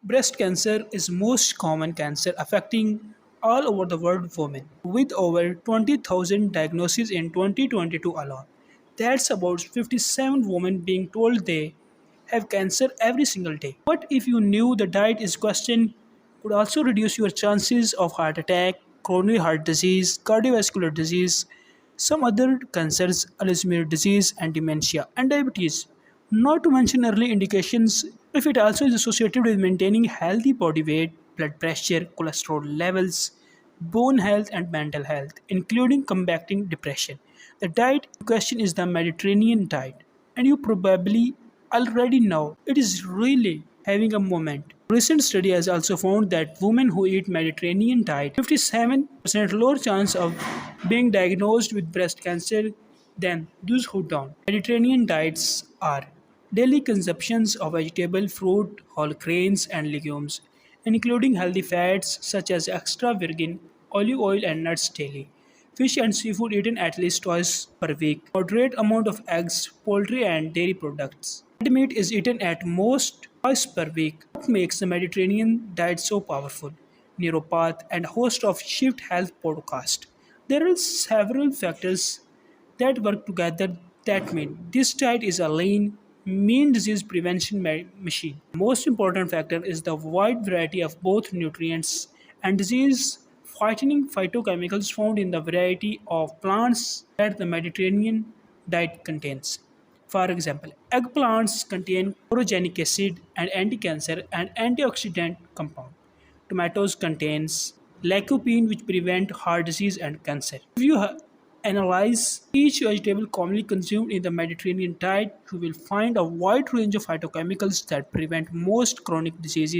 Breast cancer is most common cancer affecting all over the world women, with over 20,000 diagnoses in 2022 alone. That's about 57 women being told they have cancer every single day. What if you knew the diet is question could also reduce your chances of heart attack, coronary heart disease, cardiovascular disease, some other cancers, Alzheimer's disease, and dementia, and diabetes. Not to mention early indications if it also is associated with maintaining healthy body weight, blood pressure, cholesterol levels, bone health, and mental health, including combating depression. The diet in question is the Mediterranean diet, and you probably already know it is really having a moment. Recent study has also found that women who eat Mediterranean diet 57% lower chance of being diagnosed with breast cancer than those who don't. Mediterranean diets are daily consumptions of vegetable, fruit, whole grains, and legumes, including healthy fats such as extra virgin olive oil and nuts daily. Fish and seafood eaten at least twice per week. Moderate amount of eggs, poultry, and dairy products. Red meat is eaten at most twice per week. What makes the Mediterranean diet so powerful? Neuropath and host of Shift Health podcast. There are several factors that work together that mean this diet is a lean, mean disease prevention machine. Most important factor is the wide variety of both nutrients and disease fighting phytochemicals found in the variety of plants that the Mediterranean diet contains. For example, eggplants contain chlorogenic acid and anti-cancer and antioxidant compound. Tomatoes contains lycopene which prevent heart disease and cancer. If you analyze each vegetable commonly consumed in the Mediterranean diet, you will find a wide range of phytochemicals that prevent most chronic diseases